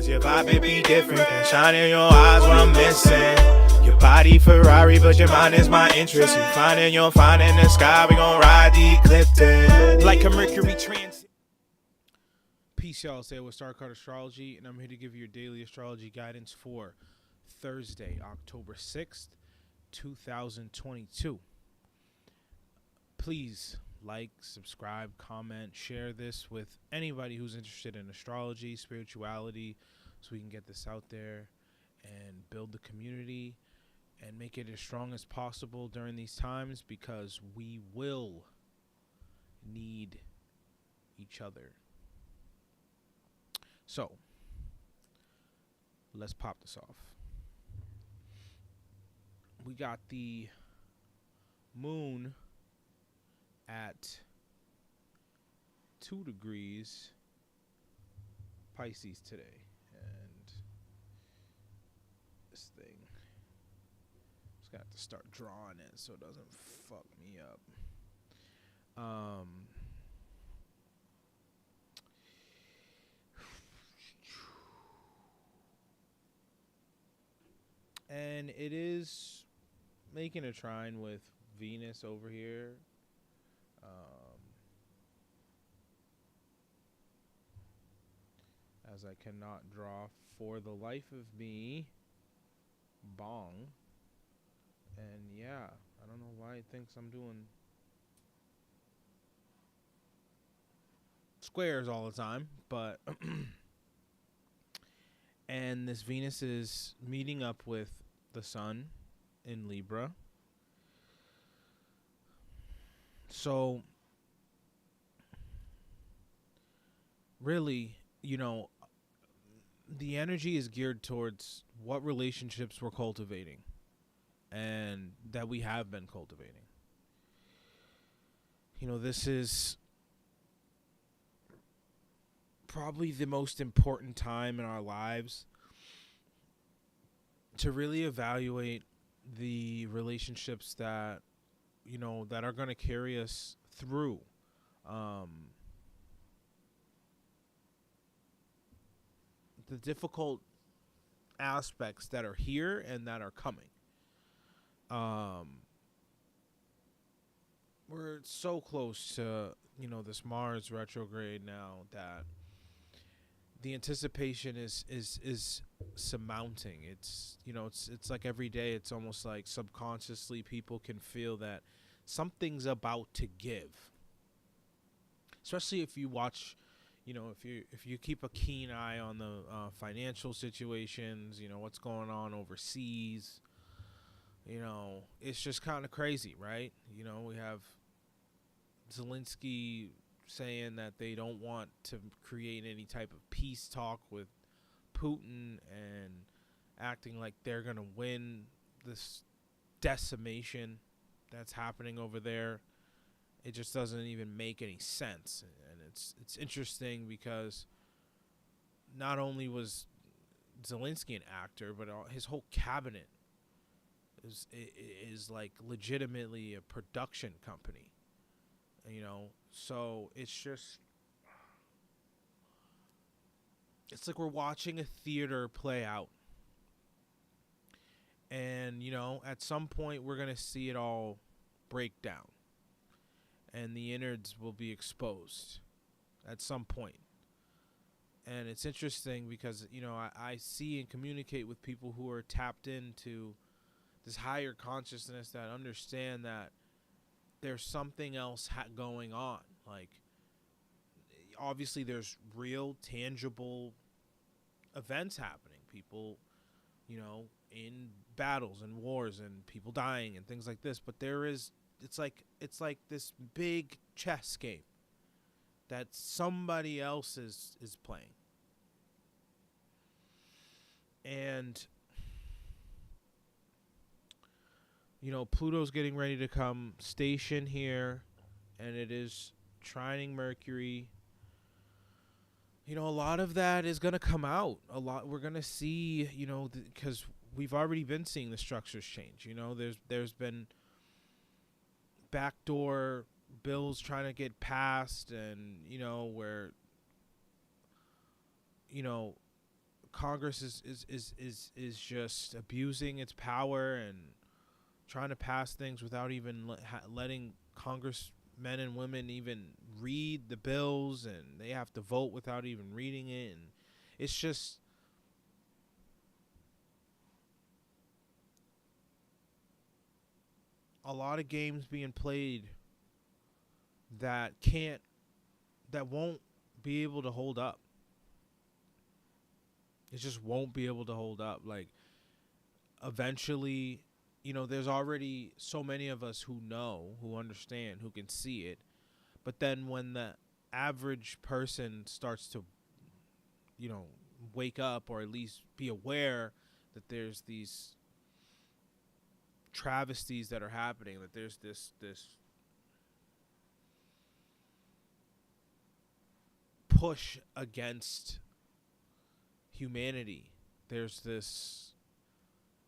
your vibe, it be different. And shine in your eyes what I'm missing. Your body Ferrari, but your mind is my interest. You finding your find in the sky, we gon' ride the ecliptic like a Mercury transit. Peace, y'all. Say with Star Card Astrology, and I'm here to give you your daily astrology guidance for Thursday, October 6th, 2022. Please like, subscribe, comment, share this with anybody who's interested in astrology, spirituality, so we can get this out there and build the community and make it as strong as possible during these times, because we will need each other. So, let's pop this off. We got the moon at 2 degrees Pisces today. And this thing, just got to start drawing it so it doesn't fuck me up. And it is making a trine with Venus over here. As I cannot draw for the life of me. Bong. And yeah, I don't know why it thinks I'm doing squares all the time, but and this Venus is meeting up with the Sun in Libra. So, really, the energy is geared towards what relationships we're cultivating and that we have been cultivating. This is probably the most important time in our lives to really evaluate the relationships that that are going to carry us through the difficult aspects that are here and that are coming. We're so close to this Mars retrograde now that the anticipation is surmounting. It's it's like every day, it's almost like subconsciously people can feel that something's about to give. Especially if you watch, if you keep a keen eye on the financial situations, what's going on overseas. It's just kind of crazy, right? We have Zelensky saying that they don't want to create any type of peace talk with Putin and acting like they're going to win this decimation that's happening over there. It just doesn't even make any sense. And it's interesting because not only was Zelensky an actor, but his whole cabinet is like legitimately a production company. So it's like we're watching a theater play out. And, at some point we're going to see it all break down. And the innards will be exposed at some point. And it's interesting because, I see and communicate with people who are tapped into this higher consciousness that understand that there's something else going on. Like, obviously there's real, tangible events happening. People, in battles and wars and people dying and things like this. But it's like this big chess game that somebody else is playing. And Pluto's getting ready to come station here, and it is trining Mercury. A lot of that is going to come out. We're going to see, because we've already been seeing the structures change. There's been backdoor bills trying to get passed, and where Congress is just abusing its power and trying to pass things without even letting congressmen and women even read the bills, and they have to vote without even reading it. And it's just a lot of games being played that won't be able to hold up. It just won't be able to hold up. Like, eventually, there's already so many of us who know, who understand, who can see it. But then when the average person starts to, wake up, or at least be aware that there's these travesties that are happening, that there's this push against humanity, there's this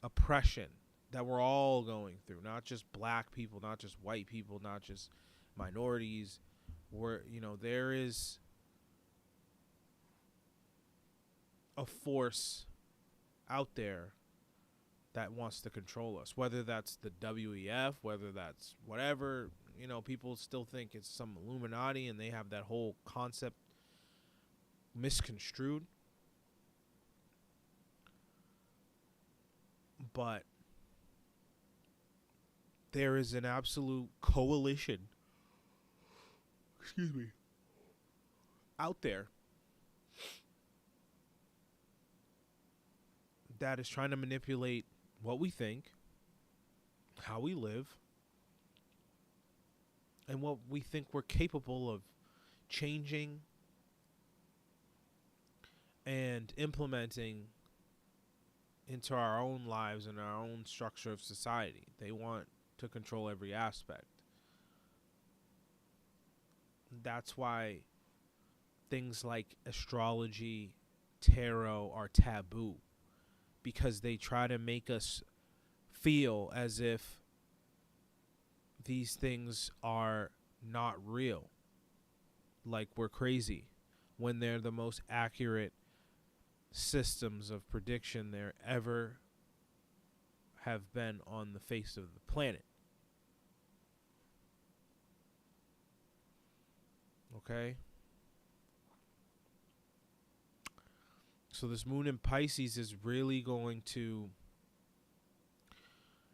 oppression that we're all going through, not just black people, not just white people, not just minorities. There is a force out there that wants to control us, whether that's the WEF, whether that's whatever. People still think it's some Illuminati, and they have that whole concept misconstrued. But there is an absolute coalition, out there that is trying to manipulate what we think, how we live, and what we think we're capable of changing and implementing into our own lives and our own structure of society. They want to control every aspect. That's why things like astrology, tarot are taboo, because they try to make us feel as if these things are not real, like we're crazy, when they're the most accurate systems of prediction there ever have been on the face of the planet. Okay? So this moon in Pisces is really going to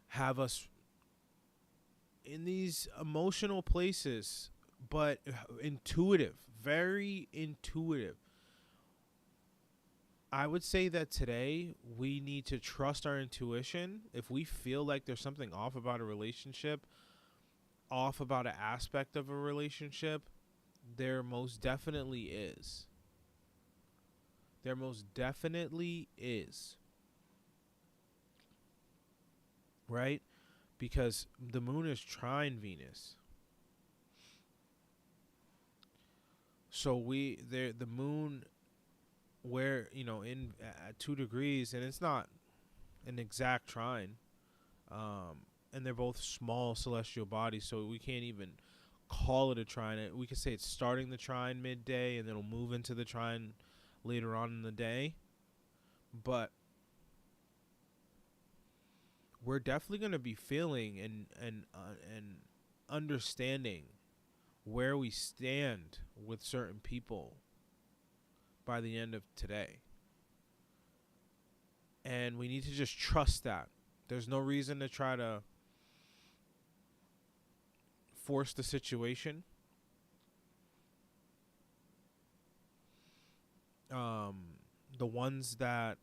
have us in these emotional places, but intuitive, very intuitive. I would say that today we need to trust our intuition. If we feel like there's something off about a relationship, off about an aspect of a relationship, there most definitely is. There most definitely is. Right? Because the moon is trine Venus. So the moon, where in at 2 degrees, and it's not an exact trine, and they're both small celestial bodies, so we can't even call it a trine. We could say it's starting the trine midday, and then it'll move into the trine later on in the day. But we're definitely going to be feeling and understanding where we stand with certain people by the end of today. And we need to just trust that. There's no reason to try to force the situation. The ones that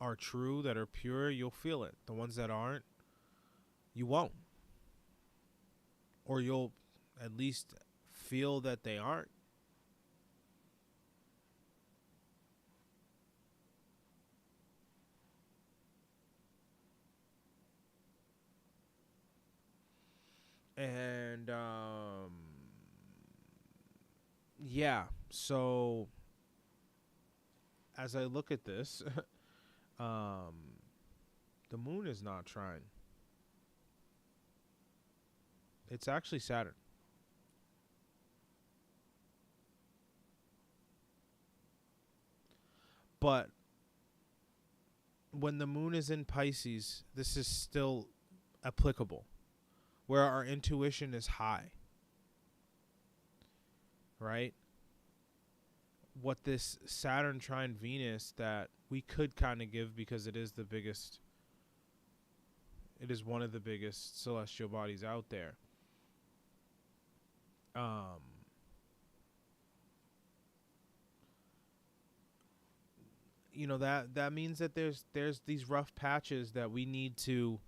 are true, that are pure, you'll feel it. The ones that aren't, you won't. Or you'll at least feel that they aren't. And yeah, so as I look at this, the moon is not trine. It's actually Saturn. But when the moon is in Pisces, this is still applicable, where our intuition is high, right? What this Saturn trine Venus that we could kind of give, because it is one of the biggest celestial bodies out there. That means that there's these rough patches that we need to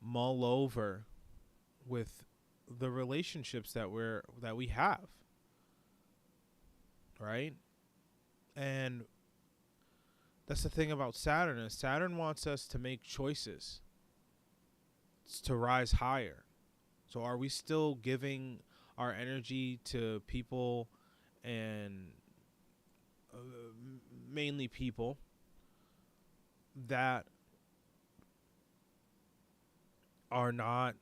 mull over with the relationships that we have, right? And that's the thing about Saturn, is Saturn wants us to make choices. It's to rise higher. So are we still giving our energy to people, and mainly people that are not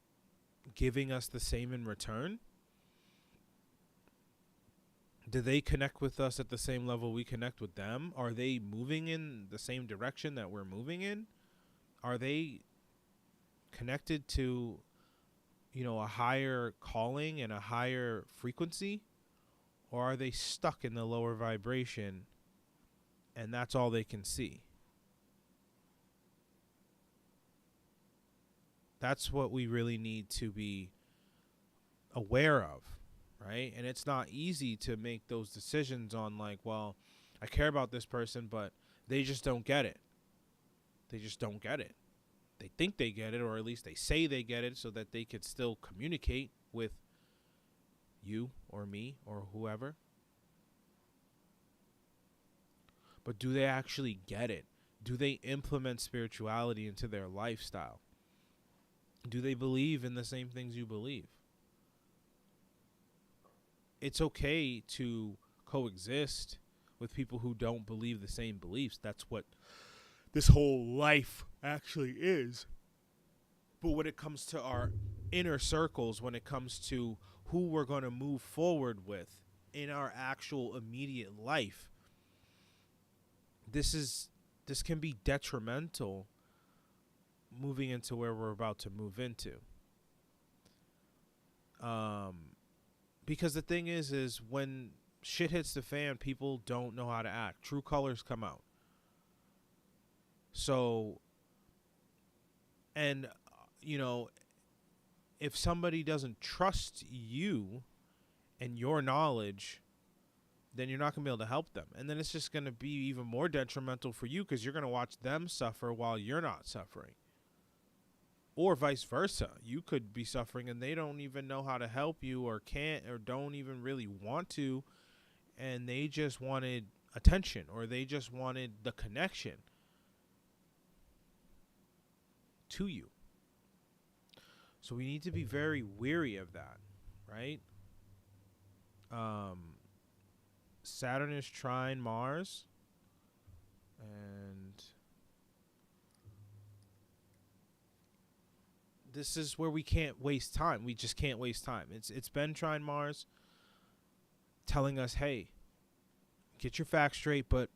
giving us the same in return? Do they connect with us at the same level we connect with them? Are they moving in the same direction that we're moving in? Are they connected to, a higher calling and a higher frequency? Or are they stuck in the lower vibration and that's all they can see? That's what we really need to be aware of, right? And it's not easy to make those decisions on like, well, I care about this person, but they just don't get it. They just don't get it. They think they get it, or at least they say they get it, so that they could still communicate with you or me or whoever. But do they actually get it? Do they implement spirituality into their lifestyle? Do they believe in the same things you believe? It's okay to coexist with people who don't believe the same beliefs. That's what this whole life actually is. But when it comes to our inner circles, when it comes to who we're going to move forward with in our actual immediate life, this can be detrimental moving into where we're about to move into. Because the thing is when shit hits the fan, people don't know how to act. True colors come out. So, and, if somebody doesn't trust you and your knowledge, then you're not going to be able to help them. And then it's just going to be even more detrimental for you, because you're going to watch them suffer while you're not suffering. Or vice versa. You could be suffering and they don't even know how to help you, or can't, or don't even really want to. And they just wanted attention, or they just wanted the connection to you. So we need to be very weary of that, right? Saturn is trine Mars, and this is where we can't waste time. We just can't waste time. It's been trine Mars, telling us, hey, get your facts straight, but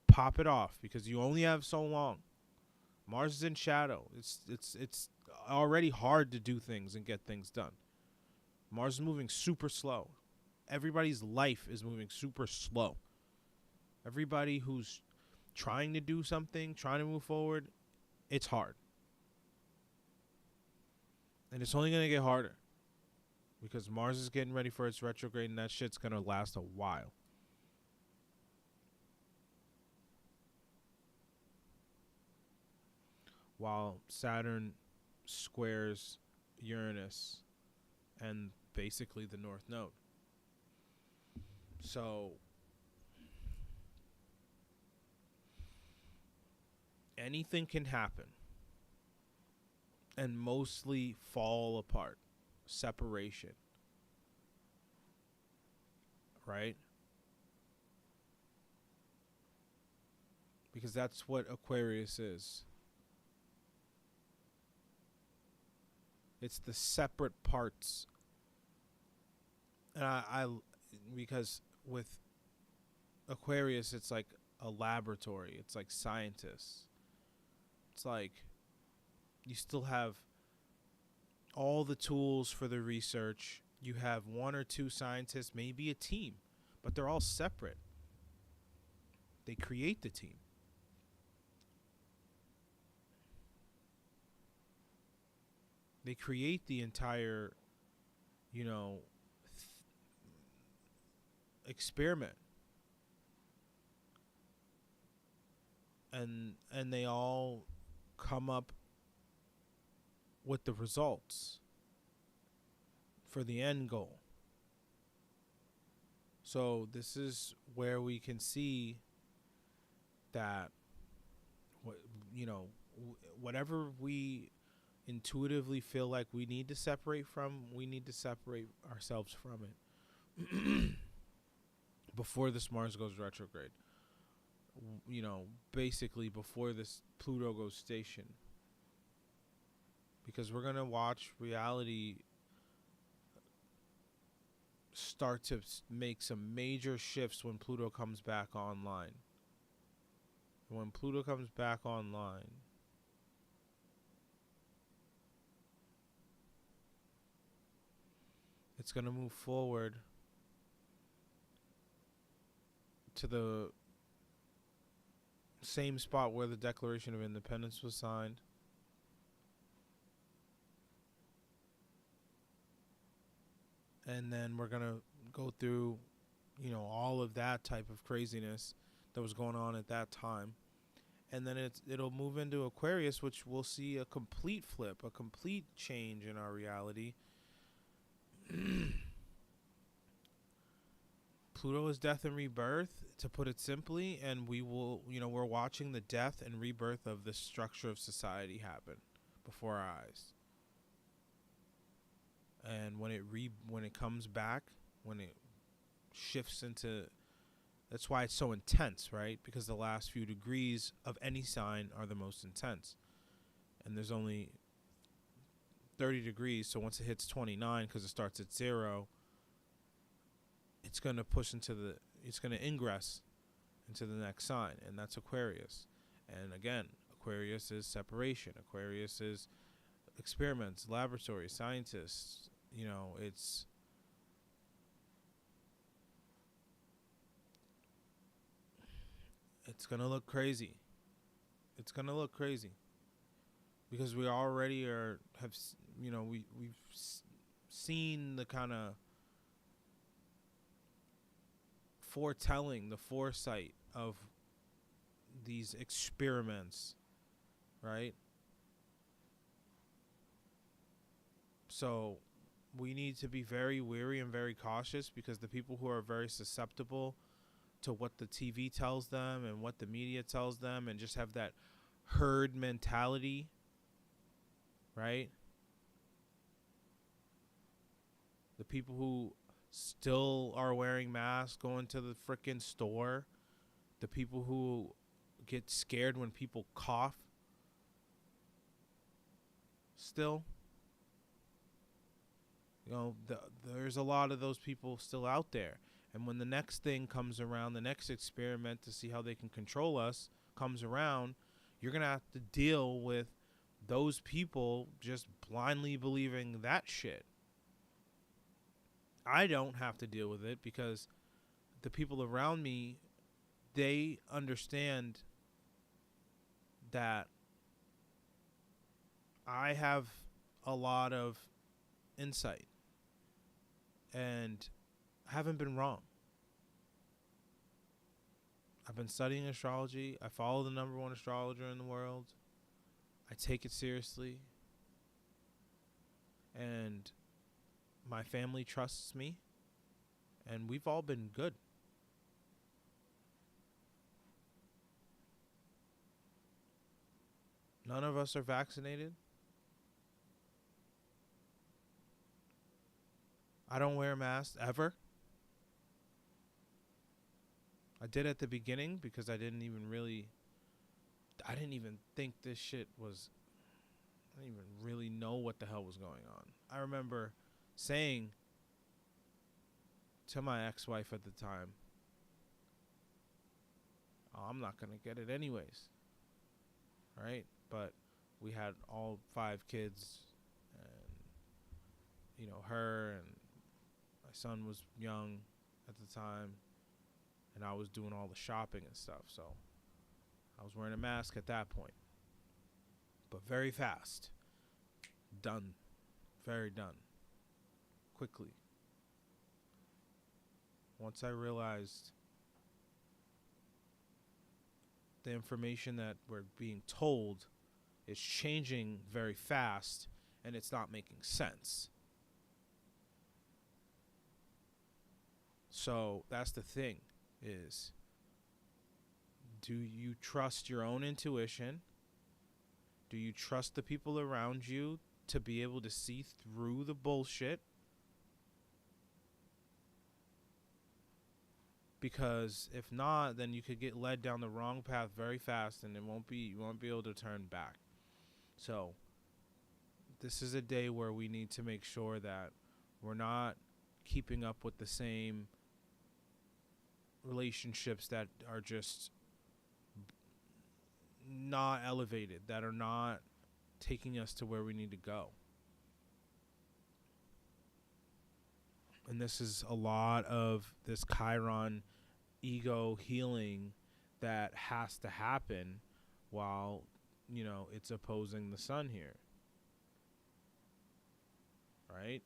pop it off, because you only have so long. Mars is in shadow. It's already hard to do things and get things done. Mars is moving super slow. Everybody's life is moving super slow. Everybody who's trying to do something, trying to move forward, it's hard. And it's only going to get harder, because Mars is getting ready for its retrograde, and that shit's going to last a while. While Saturn squares Uranus and basically the North Node. So anything can happen and mostly fall apart. Separation. Right? Because that's what Aquarius is. It's the separate parts. And I because with Aquarius, it's like a laboratory. It's like scientists. it's like you still have all the tools for the research. You have one or two scientists, maybe a team, but they're all separate. They create the team. They create the entire, experiment. And they all come up with the results for the end goal. So this is where we can see that whatever we intuitively feel like we need to separate from, we need to separate ourselves from it before this Mars goes retrograde. Basically before this Pluto goes station. Because we're going to watch reality start to make some major shifts when Pluto comes back online. When Pluto comes back online, it's going to move forward to the same spot where the Declaration of Independence was signed. And then we're going to go through, all of that type of craziness that was going on at that time. And then it'll move into Aquarius, which we'll see a complete flip, a complete change in our reality. Pluto is death and rebirth, to put it simply, and we will, we're watching the death and rebirth of the structure of society happen before our eyes. And when it comes back, when it shifts into, that's why it's so intense, right? Because the last few degrees of any sign are the most intense. And there's only 30 degrees, so once it hits 29, because it starts at 0, it's going to push it's going to ingress into the next sign, and that's Aquarius. And again, Aquarius is separation. Aquarius is experiments, laboratories, scientists. It's going to look crazy. It's going to look crazy. Because we already we've seen the kind of foretelling, the foresight of these experiments, right? So we need to be very wary and very cautious, because the people who are very susceptible to what the TV tells them and what the media tells them, and just have that herd mentality, right? The people who still are wearing masks, going to the frickin' store, the people who get scared when people cough still. There's a lot of those people still out there. And when the next thing comes around, the next experiment to see how they can control us comes around, you're going to have to deal with those people just blindly believing that shit. I don't have to deal with it, because the people around me, they understand that I have a lot of insight and haven't been wrong. I've been studying astrology. I follow the #1 astrologer in the world. I take it seriously. And my family trusts me. And we've all been good. None of us are vaccinated. I don't wear masks ever. I did at the beginning because I didn't even think this shit was, I didn't even really know what the hell was going on. I remember saying to my ex-wife at the time, oh, I'm not going to get it anyways. right? But we had all 5 kids, and her, and my son was young at the time, and I was doing all the shopping and stuff, so I was wearing a mask at that point. But very fast. Done. Very done. Quickly. Once I realized the information that we're being told is changing very fast, and it's not making sense. So that's the thing, is, do you trust your own intuition? Do you trust the people around you to be able to see through the bullshit? Because if not, then you could get led down the wrong path very fast, and you won't be able to turn back. So this is a day where we need to make sure that we're not keeping up with the same relationships that are just not elevated, that are not taking us to where we need to go. And this is a lot of this Chiron ego healing that has to happen while, it's opposing the sun here. Right?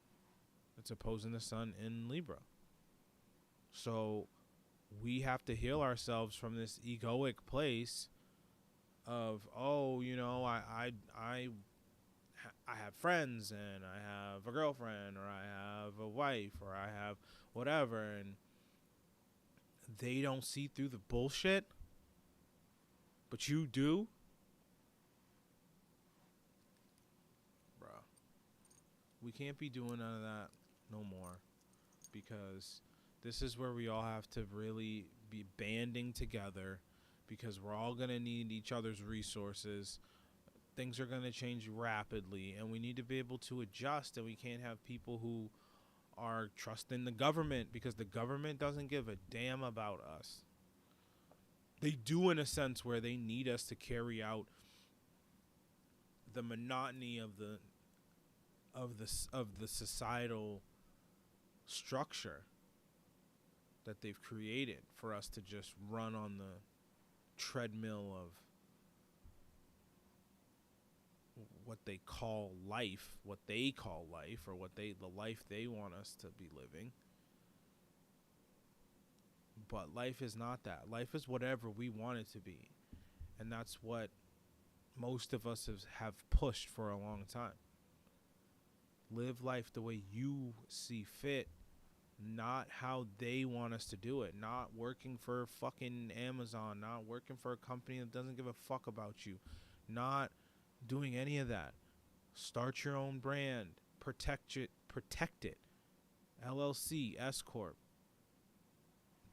It's opposing the sun in Libra. So we have to heal ourselves from this egoic place of, I have friends, and I have a girlfriend, or I have a wife, or I have whatever, and they don't see through the bullshit, but you do. Bruh, we can't be doing none of that no more, because this is where we all have to really be banding together, because we're all going to need each other's resources. Things are going to change rapidly, and we need to be able to adjust, and we can't have people who are trusting the government, because the government doesn't give a damn about us. They do, in a sense, where they need us to carry out the monotony of the societal structure that they've created for us to just run on the treadmill of what they call life, or the life they want us to be living. But life is not that. Life is whatever we want it to be. And that's what most of us have pushed for a long time. Live life the way you see fit, not how they want us to do it. Not working for fucking Amazon, not working for a company that doesn't give a fuck about you, not doing any of that. Start your own brand, protect it, LLC, S Corp.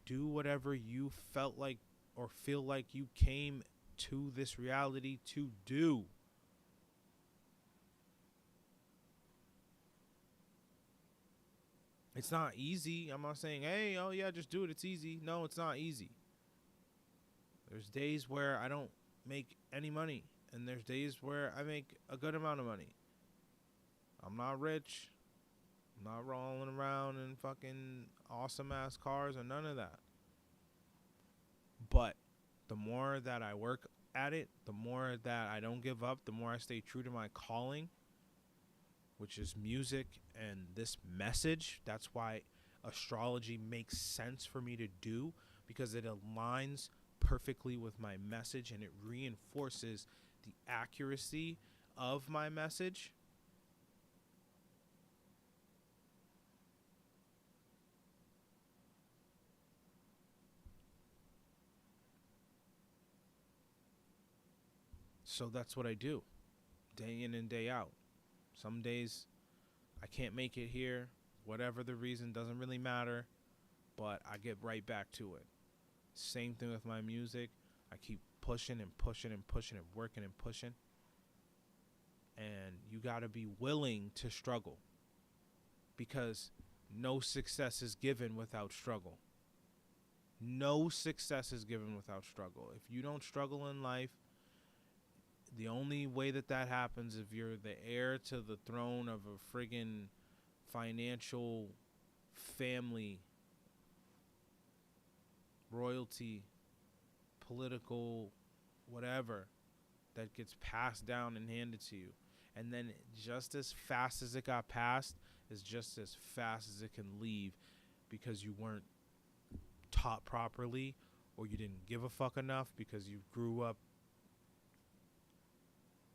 Do whatever you felt like or feel like you came to this reality to do. It's not easy. I'm not saying, hey, oh yeah, just do it, it's easy. No, it's not easy. There's days where I don't make any money, and there's days where I make a good amount of money. I'm not rich. I'm not rolling around in fucking awesome ass cars or none of that. But the more that I work at it, the more that I don't give up, the more I stay true to my calling, which is music and this message. That's why astrology makes sense for me to do, because it aligns perfectly with my message, and it reinforces the accuracy of my message. So that's what I do, day in and day out. Some days I can't make it here, whatever the reason, doesn't really matter, but I get right back to it. Same thing with my music. I keep pushing and pushing and pushing and working and pushing. And you got to be willing to struggle, because no success is given without struggle. No success is given without struggle. If you don't struggle in life, the only way that happens if you're the heir to the throne of a friggin' financial family, royalty, political, whatever, that gets passed down and handed to you. And then just as fast as it got passed is just as fast as it can leave, because you weren't taught properly, or you didn't give a fuck enough because you grew up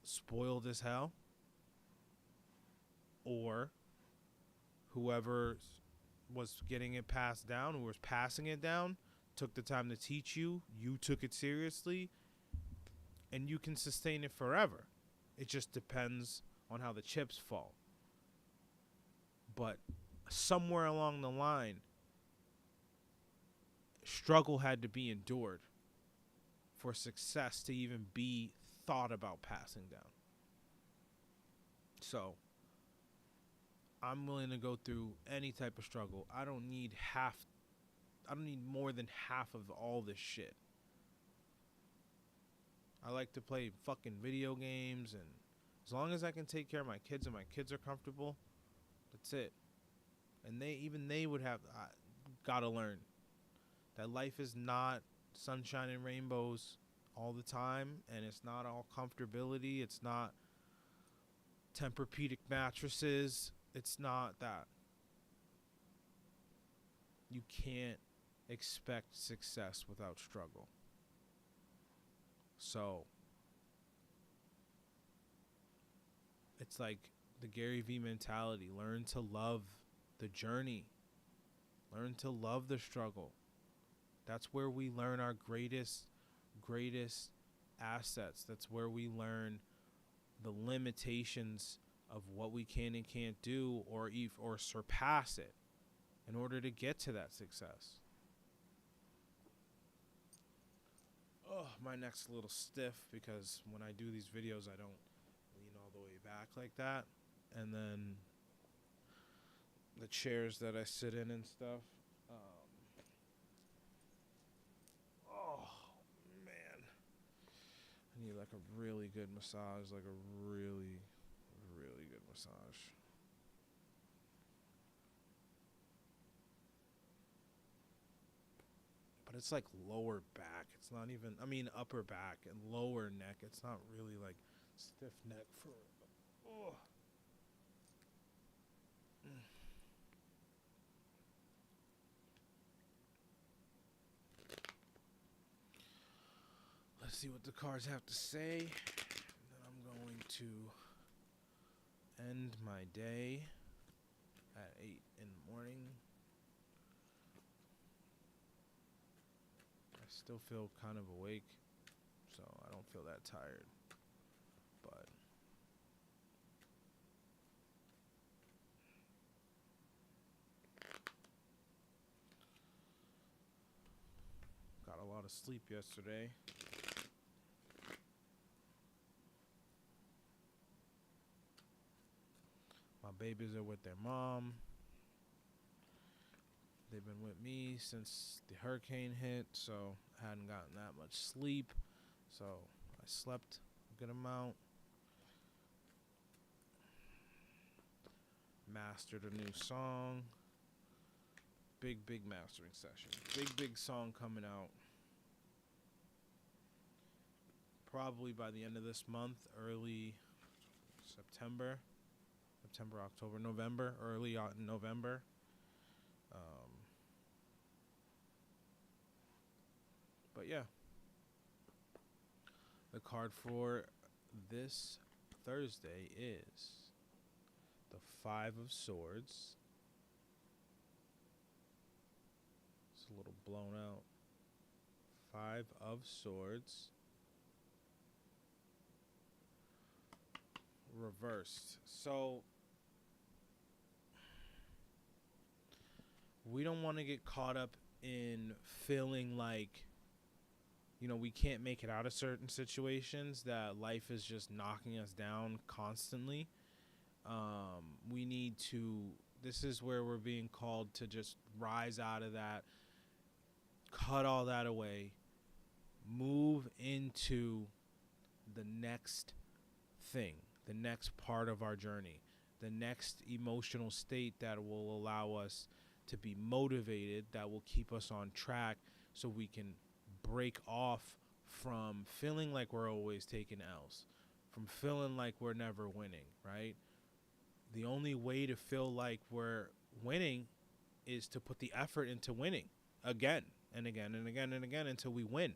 spoiled as hell, or whoever was getting it passed down, who was passing it down, took the time to teach you, you took it seriously, and you can sustain it forever. It just depends on how the chips fall. But somewhere along the line, struggle had to be endured for success to even be thought about passing down. So I'm willing to go through any type of struggle. I don't need more than half of all this shit. I like to play fucking video games, and as long as I can take care of my kids and my kids are comfortable, that's it. And they would have gotta learn that life is not sunshine and rainbows all the time, and it's not all comfortability. It's not Tempur-Pedic mattresses. It's not that. You can't expect success without struggle. So it's like the Gary Vee mentality. Learn to love the journey. Learn to love the struggle. That's where we learn our greatest assets. That's where we learn the limitations of what we can and can't do, or surpass it in order to get to that success. Oh, my neck's a little stiff because when I do these videos, I don't lean all the way back like that. And then the chairs that I sit in and stuff. Oh, man. I need like a really good massage, like a really, really good massage. But it's like lower back. It's not even, upper back and lower neck. It's not really like stiff neck for, oh. Let's see what the cards have to say. Then I'm going to end my day at 8 in the morning. I still feel kind of awake, so I don't feel that tired. But got a lot of sleep yesterday. My babies are with their mom. They've been with me since the hurricane hit, so I hadn't gotten that much sleep. So I slept a good amount. Mastered a new song. Big mastering session. Big song coming out. Probably by the end of this month, early September, October, November, early November. But yeah, the card for this Thursday is the 5 of Swords. It's a little blown out. 5 of Swords. Reversed. So we don't want to get caught up in feeling like, we can't make it out of certain situations, that life is just knocking us down constantly. We need to, this is where we're being called to just rise out of that, cut all that away, move into the next thing, the next part of our journey, the next emotional state that will allow us to be motivated, that will keep us on track so we can break off from feeling like we're always taking L's, from feeling like we're never winning, right? The only way to feel like we're winning is to put the effort into winning again and again and again and again until we win.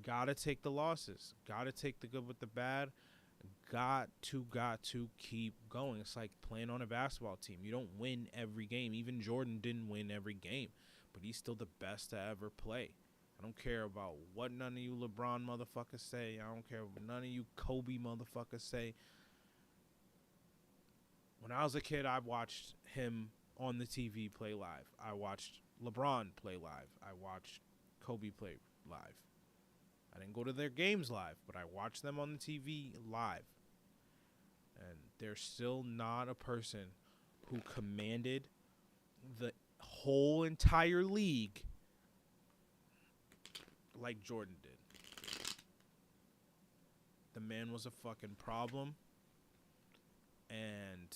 Gotta take the losses. Gotta take the good with the bad. Got to keep going. It's like playing on a basketball team. You don't win every game. Even Jordan didn't win every game, but he's still the best to ever play. I don't care about what none of you LeBron motherfuckers say. I don't care what none of you Kobe motherfuckers say. When I was a kid, I watched him on the TV play live. I watched LeBron play live. I watched Kobe play live. I didn't go to their games live, but I watched them on the TV live. And there's still not a person who commanded the whole entire league like Jordan did. The man was a fucking problem. And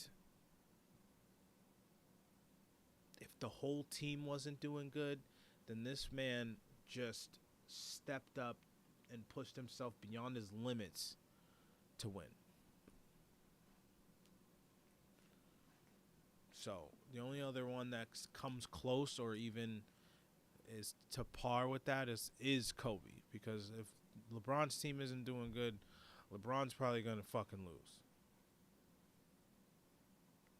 if the whole team wasn't doing good, then this man just stepped up and pushed himself beyond his limits to win. So the only other one that comes close or even is to par with that is Kobe. Because if LeBron's team isn't doing good, LeBron's probably going to fucking lose.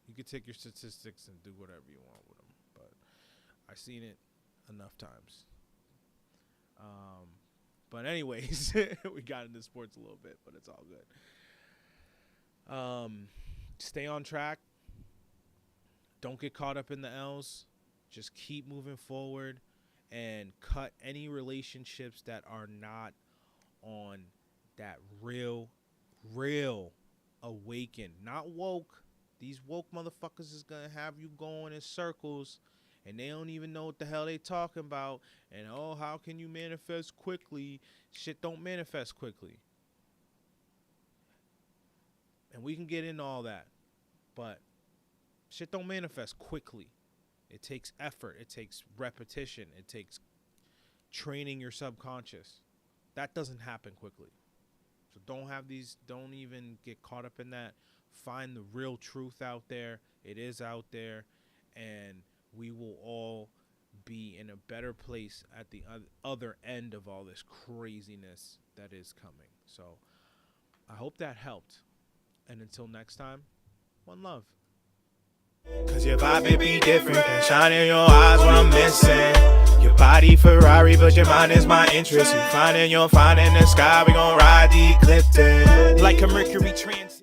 You could take your statistics and do whatever you want with them. But I've seen it enough times. But anyways, we got into sports a little bit, but it's all good. Stay on track. Don't get caught up in the L's. Just keep moving forward and cut any relationships that are not on that real awaken. Not woke. These woke motherfuckers is going to have you going in circles and they don't even know what the hell they talking about. And, oh, how can you manifest quickly? Shit don't manifest quickly. And we can get into all that. But shit don't manifest quickly. It takes effort. It takes repetition. It takes training your subconscious. That doesn't happen quickly. So don't even get caught up in that. Find the real truth out there. It is out there. And we will all be in a better place at the other end of all this craziness that is coming. So I hope that helped. And until next time, one love. Cause your vibe may be different than shining your eyes what I'm missing. Your body Ferrari, but your mind is my interest. You finding the sky, we gon' ride the eclipse like a Mercury trans.